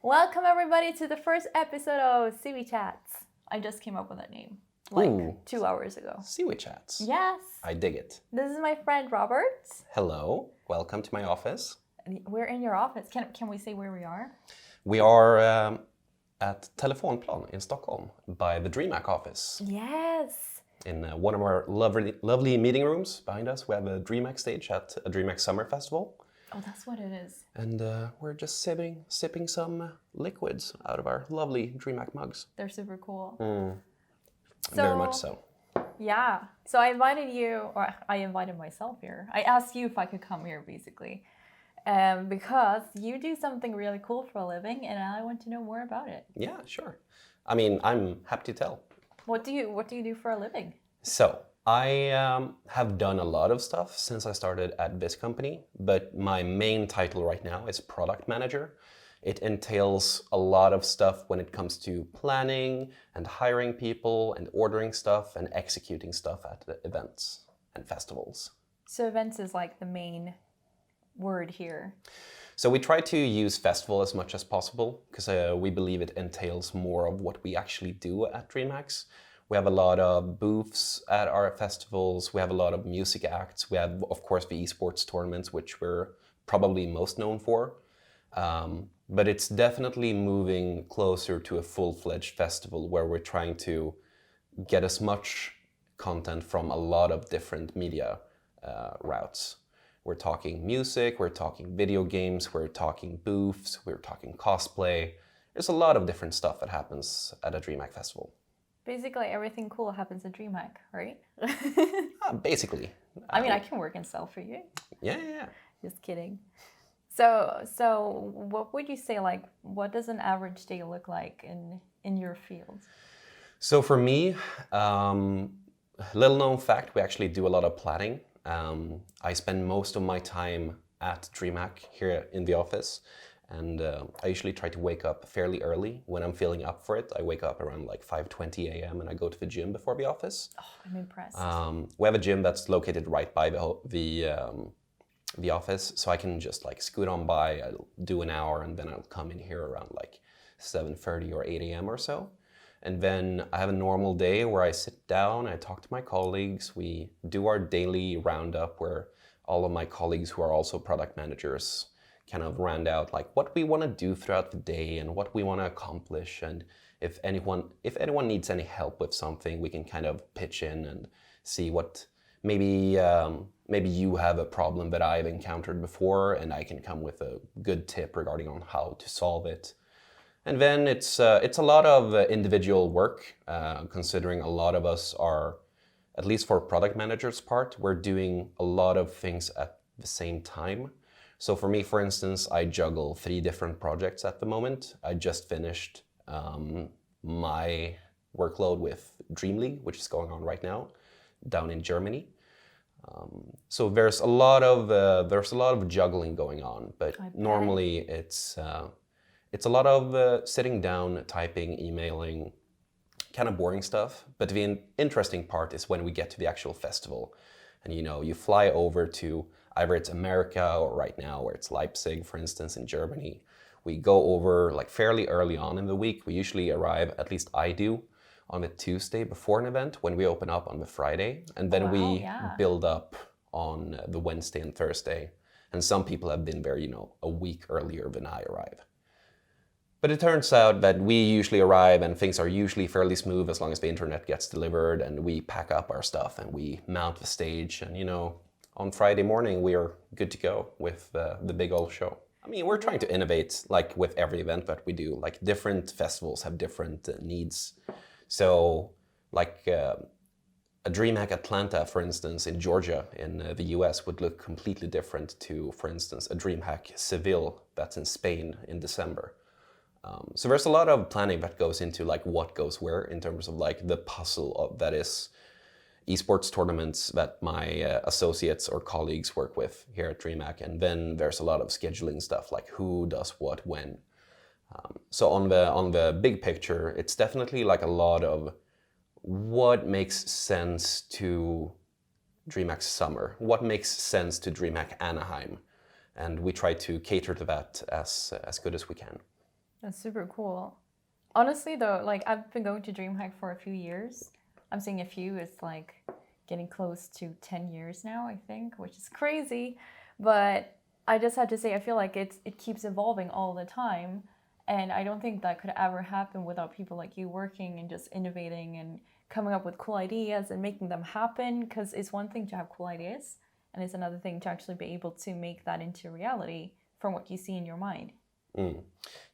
Welcome everybody to the first episode of Ciwi Chats. I just came up with that name like 2 hours ago. Ciwi Chats. Yes. I dig it. This is my friend Robert. Hello. Welcome to my office. We're in your office. Can we say where we are? We are at Telefonplan in Stockholm by the DreamHack office. Yes. In one of our lovely meeting rooms behind us, we have a DreamHack stage at a DreamHack Summer Festival. Oh, that's what it is. And we're just sipping some liquids out of our lovely DreamHack mugs. They're super cool. Very much so. Yeah. So I invited you, or I invited myself here. I asked you if I could come here, basically. Because you do something really cool for a living, and I want to know more about it. Yeah, sure. I mean, I'm happy to tell. What do you do for a living? So, I have done a lot of stuff since I started at this company, but my main title right now is product manager. It entails a lot of stuff when it comes to planning and hiring people and ordering stuff and executing stuff at the events and festivals. So events is like the main word here. So we try to use festival as much as possible because we believe it entails more of what we actually do at DreamHacks. We have a lot of booths at our festivals. We have a lot of music acts. We have, of course, the eSports tournaments, which we're probably most known for. But it's definitely moving closer to a full-fledged festival where we're trying to get as much content from a lot of different media routes. We're talking music, we're talking video games, we're talking booths, we're talking cosplay. There's a lot of different stuff that happens at a DreamHack festival. Basically, everything cool happens at DreamHack, right? Basically. I mean, I can work and sell for you. Yeah. Just kidding. So what would you say, like, what does an average day look like in your field? So for me, little known fact, we actually do a lot of planning. I spend most of my time at DreamHack here in the office. And I usually try to wake up fairly early. When I'm feeling up for it, I wake up around like 5:20 a.m. and I go to the gym before the office. Oh, I'm impressed. We have a gym that's located right by the office, so I can just like scoot on by, I'll do an hour, and then I'll come in here around like 7:30 or 8 a.m. or so. And then I have a normal day where I sit down, I talk to my colleagues, we do our daily roundup where all of my colleagues who are also product managers kind of round out like what we want to do throughout the day and what we want to accomplish, and if anyone needs any help with something, we can kind of pitch in and see what maybe you have a problem that I've encountered before, and I can come with a good tip regarding on how to solve it. And then it's a lot of individual work, considering a lot of us are, at least for product managers' part, we're doing a lot of things at the same time. So for me, for instance, I juggle 3 different projects at the moment. I just finished my workload with Dream League, which is going on right now, down in Germany. So there's a lot of juggling going on, but normally it's a lot of sitting down, typing, emailing, kind of boring stuff. But the interesting part is when we get to the actual festival, and you fly over to either it's America or right now where it's Leipzig, for instance, in Germany. We go over like fairly early on in the week. We usually arrive, at least I do, on the Tuesday before an event when we open up on the Friday. And then we build up on the Wednesday and Thursday. And some people have been there, a week earlier than I arrive. But it turns out that we usually arrive and things are usually fairly smooth as long as the internet gets delivered and we pack up our stuff and we mount the stage. And, on Friday morning, we are good to go with the big old show. I mean, we're trying to innovate like with every event that we do. Like different festivals have different needs. So like a DreamHack Atlanta, for instance, in Georgia, in the US would look completely different to, for instance, a DreamHack Seville that's in Spain in December. So there's a lot of planning that goes into like what goes where in terms of like the puzzle of that is eSports tournaments that my associates or colleagues work with here at DreamHack. And then there's a lot of scheduling stuff like who does what when. So on the big picture, it's definitely like a lot of what makes sense to DreamHack Summer, what makes sense to DreamHack Anaheim, and we try to cater to that as good as we can. That's super cool. Honestly, though, like I've been going to DreamHack for a few years. I'm saying a few, it's like getting close to 10 years now, I think, which is crazy. But I just had to say, I feel like it keeps evolving all the time. And I don't think that could ever happen without people like you working and just innovating and coming up with cool ideas and making them happen. Because it's one thing to have cool ideas, and it's another thing to actually be able to make that into reality from what you see in your mind. Mm.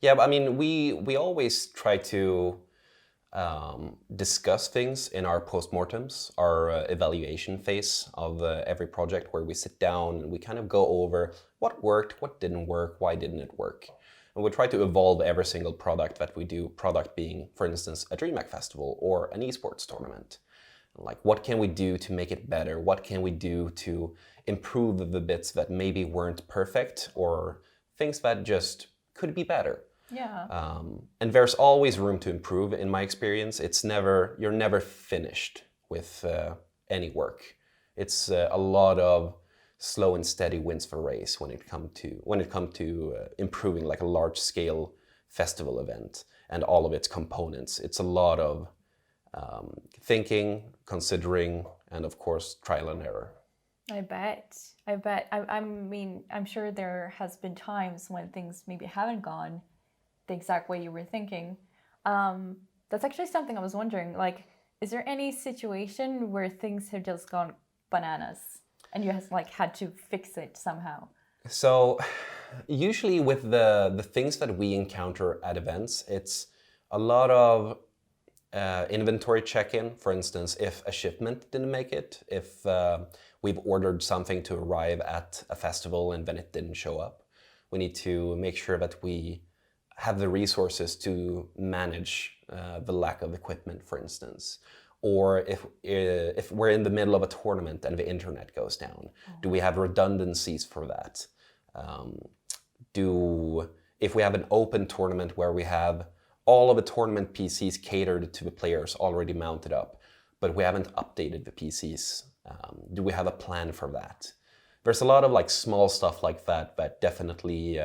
Yeah, but I mean, we always try to discuss things in our postmortems, our evaluation phase of every project, where we sit down and we kind of go over what worked, what didn't work, why didn't it work. And we try to evolve every single product that we do, product being, for instance, a DreamHack festival or an eSports tournament. Like, what can we do to make it better? What can we do to improve the bits that maybe weren't perfect, or things that just could be better? Yeah. And there's always room to improve in my experience. You're never finished with any work. It's a lot of slow and steady wins the race when it comes to improving like a large scale festival event and all of its components. It's a lot of thinking, considering, and of course trial and error. I bet. I mean, I'm sure there has been times when things maybe haven't gone the exact way you were thinking. That's actually something I was wondering. Like, is there any situation where things have just gone bananas and you have like had to fix it somehow? So, usually with the things that we encounter at events, it's a lot of inventory check-in. For instance, if a shipment didn't make it, if we've ordered something to arrive at a festival and then it didn't show up, we need to make sure that we have the resources to manage the lack of equipment, for instance. Or if we're in the middle of a tournament and the internet goes down, do we have redundancies for that? If we have an open tournament where we have all of the tournament PCs catered to the players already mounted up, but we haven't updated the PCs, do we have a plan for that? There's a lot of like small stuff like that that definitely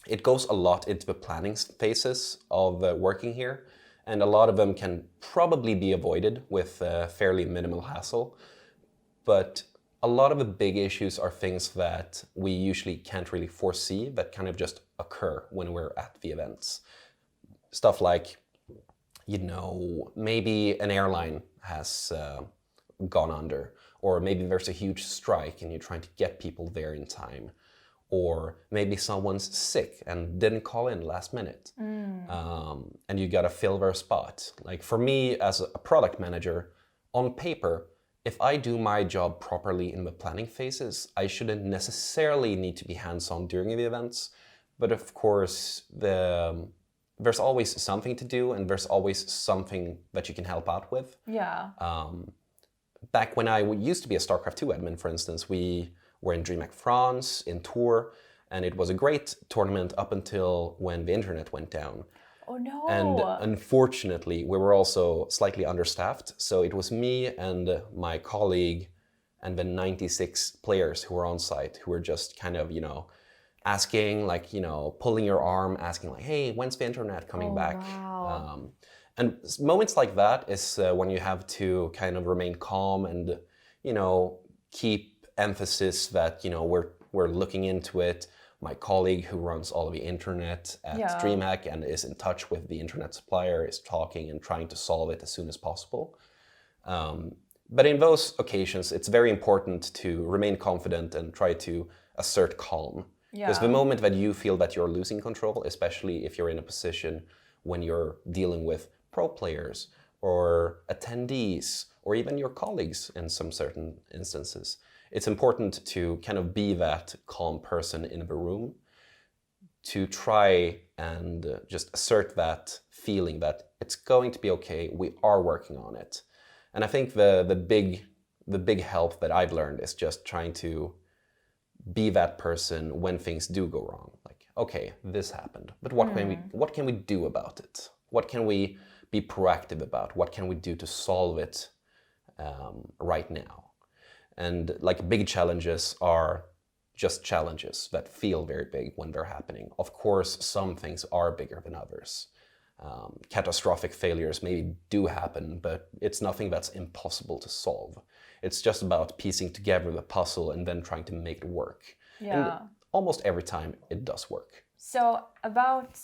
it goes a lot into the planning phases of working here, and a lot of them can probably be avoided with fairly minimal hassle. But a lot of the big issues are things that we usually can't really foresee, that kind of just occur when we're at the events. Stuff like, maybe an airline has gone under, or maybe there's a huge strike and you're trying to get people there in time. Or maybe someone's sick and didn't call in last minute, and you gotta fill their spot. Like for me as a product manager, on paper, if I do my job properly in the planning phases, I shouldn't necessarily need to be hands-on during the events. But of course, there's always something to do, and there's always something that you can help out with. Yeah. Back when I used to be a StarCraft 2 admin, for instance, we were in DreamHack France, in Tours, and it was a great tournament up until when the internet went down. Oh no! And unfortunately, we were also slightly understaffed, so it was me and my colleague and the 96 players who were on site who were just kind of, asking, like, pulling your arm, asking like, hey, when's the internet coming back? Wow. And moments like that is when you have to kind of remain calm and, keep emphasis that we're looking into it. My colleague who runs all of the internet at DreamHack and is in touch with the internet supplier is talking and trying to solve it as soon as possible. But in those occasions, it's very important to remain confident and try to assert calm. Because the moment that you feel that you're losing control, especially if you're in a position when you're dealing with pro players or attendees or even your colleagues in some certain instances, it's important to kind of be that calm person in the room, to try and just assert that feeling that it's going to be okay, we are working on it. And I think the big help that I've learned is just trying to be that person when things do go wrong. Like, okay, this happened, but what can we do about it? What can we be proactive about? What can we do to solve it right now? And like big challenges are just challenges that feel very big when they're happening. Of course, some things are bigger than others. Catastrophic failures maybe do happen, but it's nothing that's impossible to solve. It's just about piecing together the puzzle and then trying to make it work. Yeah. And almost every time it does work. So about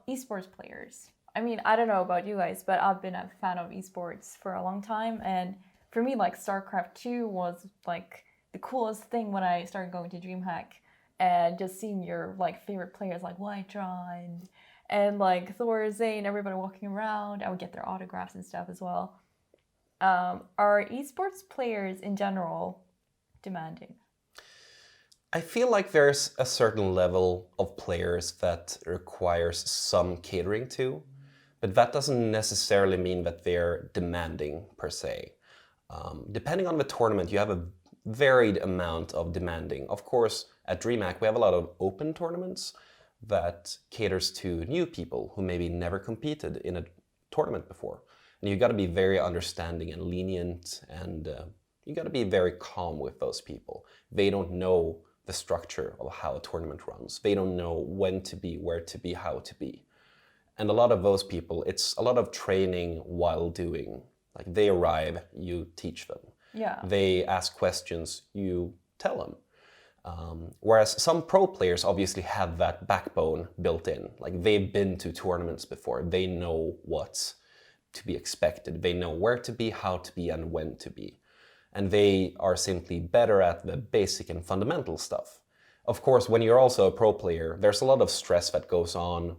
esports players. I mean, I don't know about you guys, but I've been a fan of esports for a long time, and for me, like StarCraft 2 was like the coolest thing when I started going to DreamHack, and just seeing your like favorite players like Whiterun and like Thor, Zane, everybody walking around. I would get their autographs and stuff as well. Are esports players in general demanding? I feel like there's a certain level of players that requires some catering to, but that doesn't necessarily mean that they're demanding per se. Depending on the tournament, you have a varied amount of demanding. Of course, at DreamHack, we have a lot of open tournaments that caters to new people who maybe never competed in a tournament before. And you got to be very understanding and lenient, and you got to be very calm with those people. They don't know the structure of how a tournament runs. They don't know when to be, where to be, how to be. And a lot of those people, it's a lot of training while doing. Like they arrive, you teach them. Yeah. They ask questions, you tell them. Whereas some pro players obviously have that backbone built in. Like they've been to tournaments before. They know what's to be expected. They know where to be, how to be, and when to be. And they are simply better at the basic and fundamental stuff. Of course, when you're also a pro player, there's a lot of stress that goes on.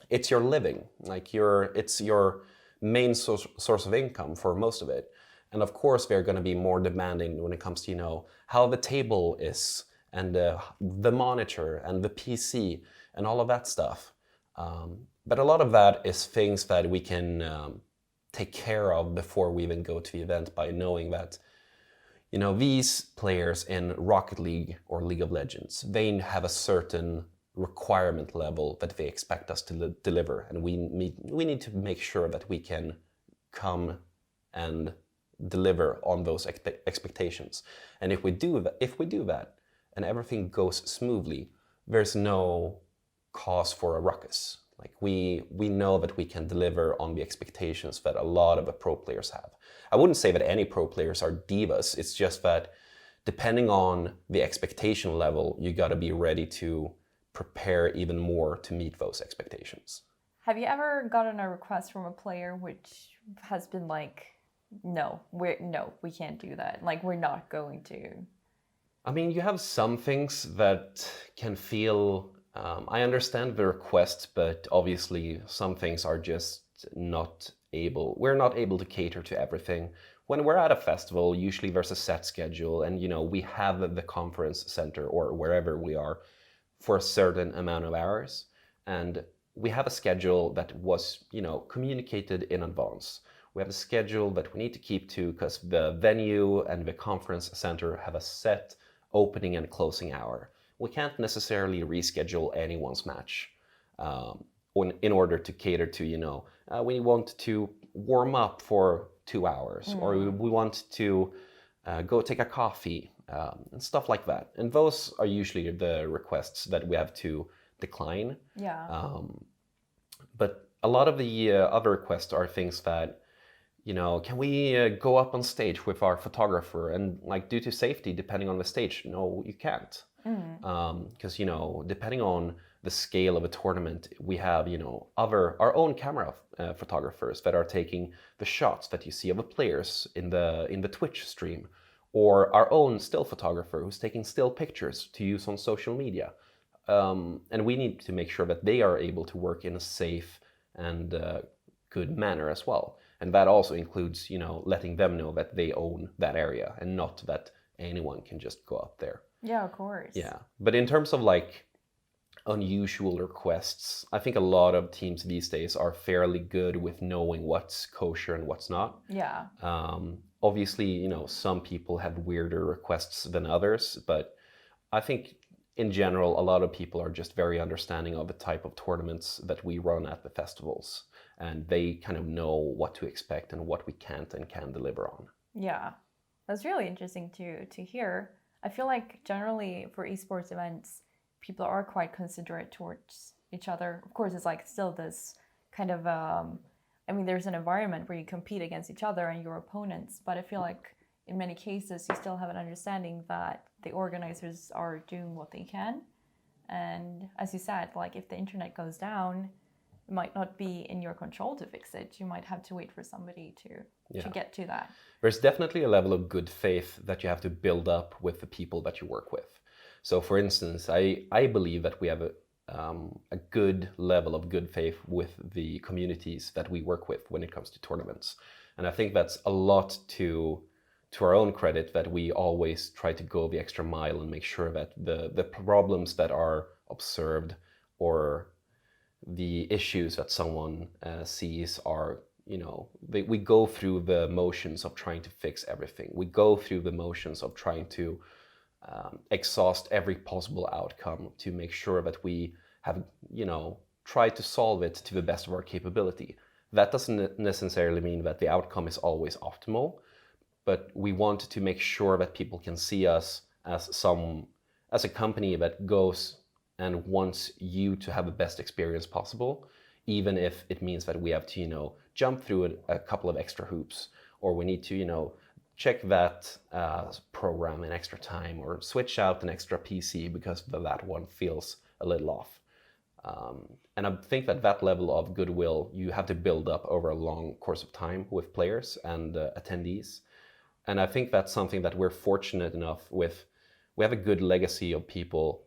It's your living. Like it's your main source of income for most of it. And of course, they're going to be more demanding when it comes to, how the table is, and the monitor and the PC and all of that stuff. But a lot of that is things that we can take care of before we even go to the event, by knowing that, these players in Rocket League or League of Legends, they have a certain requirement level that they expect us to deliver. And we need to make sure that we can come and deliver on those expectations. And if we do that, and everything goes smoothly, there's no cause for a ruckus. Like we know that we can deliver on the expectations that a lot of the pro players have. I wouldn't say that any pro players are divas. It's just that depending on the expectation level, you got to be ready to prepare even more to meet those expectations. Have you ever gotten a request from a player which has been like, no, we can't do that. Like, we're not going to. I mean, you have some things that can feel, I understand the request, but obviously some things are just we're not able to cater to everything. When we're at a festival, usually there's a set schedule, and we have the conference center or wherever we are for a certain amount of hours. And we have a schedule that was, communicated in advance. We have a schedule that we need to keep to because the venue and the conference center have a set opening and closing hour. We can't necessarily reschedule anyone's match in order to cater to, we want to warm up for 2 hours, or we want to go take a coffee, and stuff like that. And those are usually the requests that we have to decline. Yeah. But a lot of the other requests are things that, can we go up on stage with our photographer? And like, due to safety, depending on the stage, no, you can't. Because, depending on the scale of a tournament, we have, our own camera photographers that are taking the shots that you see of the players in the Twitch stream, or our own still photographer who's taking still pictures to use on social media. And we need to make sure that they are able to work in a safe and good manner as well. And that also includes, letting them know that they own that area and not that anyone can just go up there. Yeah, of course. Yeah. But in terms of like unusual requests, I think a lot of teams these days are fairly good with knowing what's kosher and what's not. Yeah. Obviously, some people have weirder requests than others, but I think in general, a lot of people are just very understanding of the type of tournaments that we run at the festivals, and they kind of know what to expect and what we can't and can deliver on. Yeah, that's really interesting to hear. I feel like generally for esports events, people are quite considerate towards each other. Of course, it's like still this kind of, I mean, there's an environment where you compete against each other and your opponents, but I feel like in many cases you still have an understanding that the organizers are doing what they can. And as you said, like if the internet goes down, it might not be in your control to fix it. You might have to wait for somebody to get to that. There's definitely a level of good faith that you have to build up with the people that you work with. So for instance, I believe that we have a good level of good faith with the communities that we work with when it comes to tournaments. And I think that's a lot to our own credit, that we always try to go the extra mile and make sure that the problems that are observed or the issues that someone sees are, we go through the motions of trying to fix everything. We go through the motions of trying to exhaust every possible outcome to make sure that we have, tried to solve it to the best of our capability. That doesn't necessarily mean that the outcome is always optimal, but we want to make sure that people can see us as a company that goes and wants you to have the best experience possible, even if it means that we have to, jump through a couple of extra hoops, or we need to, check that program in extra time, or switch out an extra PC because that one feels a little off. And I think that level of goodwill you have to build up over a long course of time with players and attendees. And I think that's something that we're fortunate enough with. We have a good legacy of people.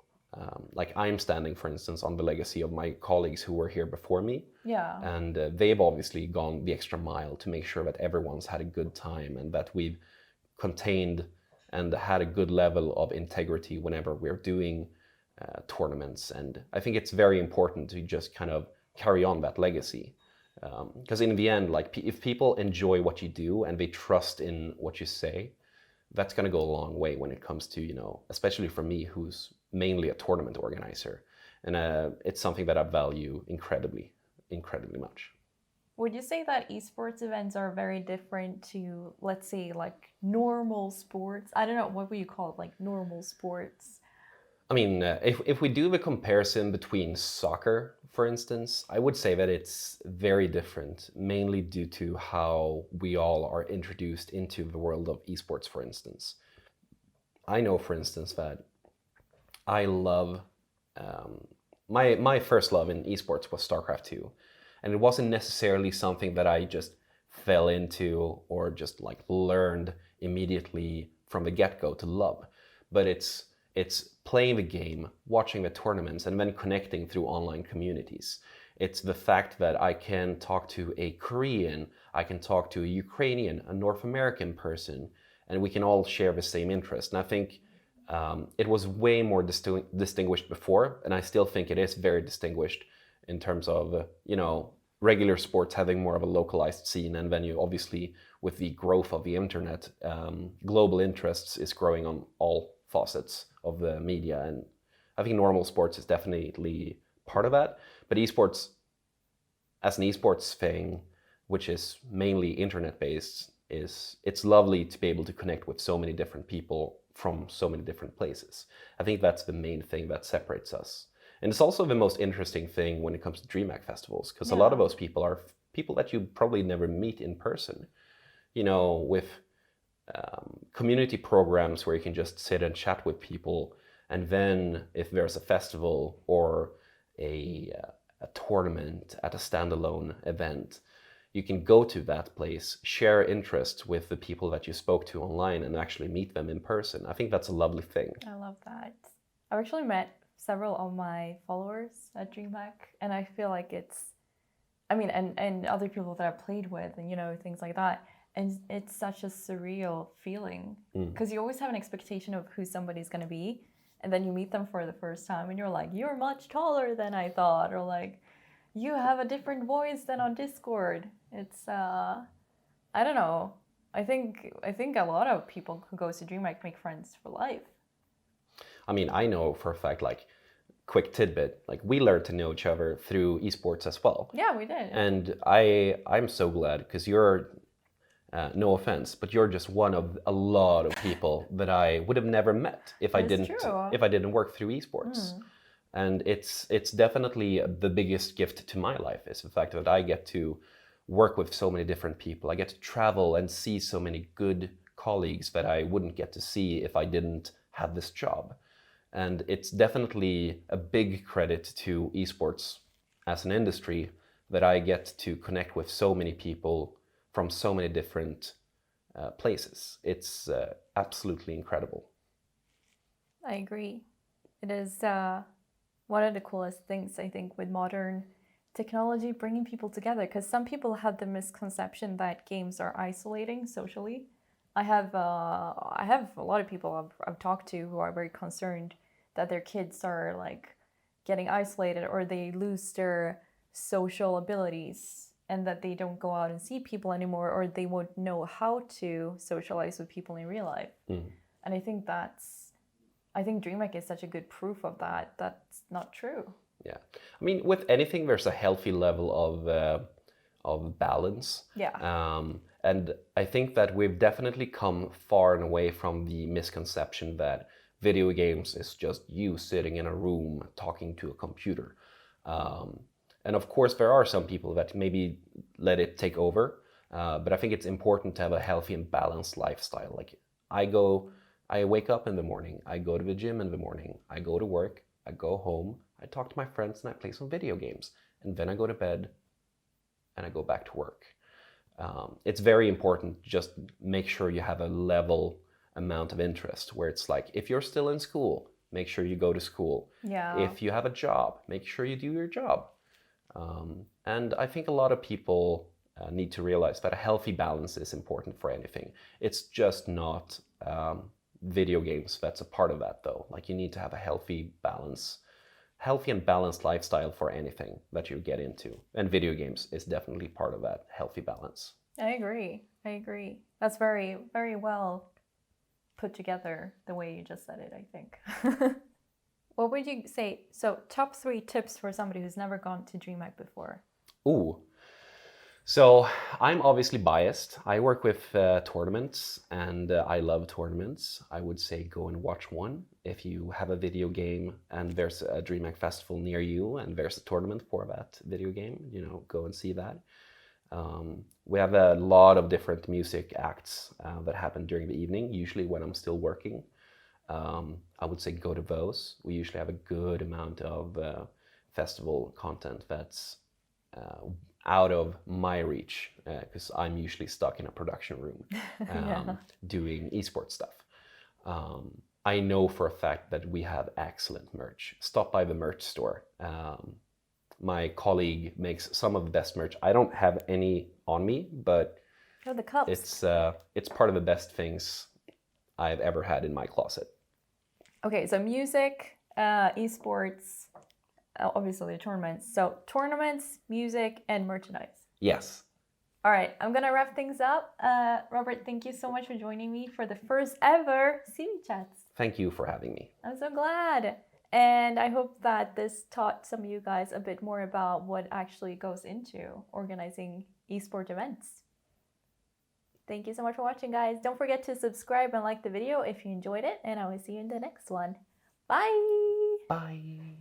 Like I'm standing, for instance, on the legacy of my colleagues who were here before me. Yeah. And they've obviously gone the extra mile to make sure that everyone's had a good time and that we've contained and had a good level of integrity whenever we're doing tournaments. And I think it's very important to just kind of carry on that legacy. Because in the end, like if people enjoy what you do and they trust in what you say, that's going to go a long way when it comes to, especially for me, who's mainly a tournament organizer. And it's something that I value incredibly, incredibly much. Would you say that esports events are very different to, let's say, like normal sports? I don't know, what would you call it, like normal sports? I mean, if we do the comparison between soccer, for instance, I would say that it's very different, mainly due to how we all are introduced into the world of esports, for instance. I know, for instance, that I love, my first love in esports was StarCraft 2. And it wasn't necessarily something that I just fell into or just like learned immediately from the get-go to love. But it's playing the game, watching the tournaments, and then connecting through online communities. It's the fact that I can talk to a Korean, I can talk to a Ukrainian, a North American person, and we can all share the same interest. And I think it was way more distinguished before, and I still think it is very distinguished in terms of, regular sports having more of a localized scene. And then you obviously, with the growth of the internet, global interests is growing on all facets of the media. And I think normal sports is definitely part of that. But esports, as an esports thing, which is mainly internet-based, it's lovely to be able to connect with so many different people from so many different places. I think that's the main thing that separates us. And it's also the most interesting thing when it comes to DreamHack festivals, because a lot of those people are people that you probably never meet in person. With community programs where you can just sit and chat with people, and then if there's a festival or a tournament at a standalone event, you can go to that place, share interests with the people that you spoke to online, and actually meet them in person. I think that's a lovely thing. I love that. I've actually met several of my followers at DreamHack, and I feel like and other people that I've played with, and things like that. And it's such a surreal feeling because you always have an expectation of who somebody's going to be, and then you meet them for the first time and you're like, you're much taller than I thought, or like, you have a different voice than on Discord. It's I don't know. I think a lot of people who go to DreamHack make friends for life. I mean, I know for a fact, like, quick tidbit, like we learned to know each other through esports as well. Yeah, we did. And I'm so glad because you're No offense, but you're just one of a lot of people that I would have never met if I That's didn't true. if I didn't work through esports. And it's definitely the biggest gift to my life is the fact that I get to work with so many different people. I get to travel and see so many good colleagues that I wouldn't get to see if I didn't have this job. And it's definitely a big credit to esports as an industry that I get to connect with so many people from so many different places. It's absolutely incredible. I agree. It is one of the coolest things, I think, with modern technology, bringing people together. Because some people have the misconception that games are isolating socially. I have a lot of people I've talked to who are very concerned that their kids are like getting isolated or they lose their social abilities and that they don't go out and see people anymore or they won't know how to socialize with people in real life. And I think DreamHack is such a good proof of that. That's not true. Yeah, I mean, with anything, there's a healthy level of balance. Yeah. And I think that we've definitely come far and away from the misconception that video games is just you sitting in a room talking to a computer. And of course, there are some people that maybe let it take over. But I think it's important to have a healthy and balanced lifestyle. Like I wake up in the morning, I go to the gym in the morning, I go to work, I go home, I talk to my friends and I play some video games. And then I go to bed and I go back to work. It's very important to just make sure you have a level amount of interest where it's like, if you're still in school, make sure you go to school. Yeah. If you have a job, make sure you do your job. And I think a lot of people need to realize that a healthy balance is important for anything. It's just not video games that's a part of that, though. Like, you need to have a healthy and balanced lifestyle for anything that you get into. And video games is definitely part of that healthy balance. I agree. That's very, very well put together the way you just said it, I think. What would you say? So, top 3 tips for somebody who's never gone to DreamHack before. Ooh. So I'm obviously biased. I work with tournaments and I love tournaments. I would say go and watch one. If you have a video game and there's a DreamHack festival near you and there's a tournament for that video game, go and see that. We have a lot of different music acts that happen during the evening, usually when I'm still working. I would say go to those. We usually have a good amount of festival content that's out of my reach because I'm usually stuck in a production room doing esports stuff. I know for a fact that we have excellent merch. Stop by the merch store. My colleague makes some of the best merch. I don't have any on me, but the cups. It's part of the best things I've ever had in my closet. Okay, so music, esports, obviously tournaments. So tournaments, music, and merchandise. Yes. All right, I'm gonna wrap things up. Robert, thank you so much for joining me for the first ever Ciwi Chats. Thank you for having me. I'm so glad. And I hope that this taught some of you guys a bit more about what actually goes into organizing esports events. Thank you so much for watching, guys. Don't forget to subscribe and like the video if you enjoyed it, and I will see you in the next one. Bye! Bye!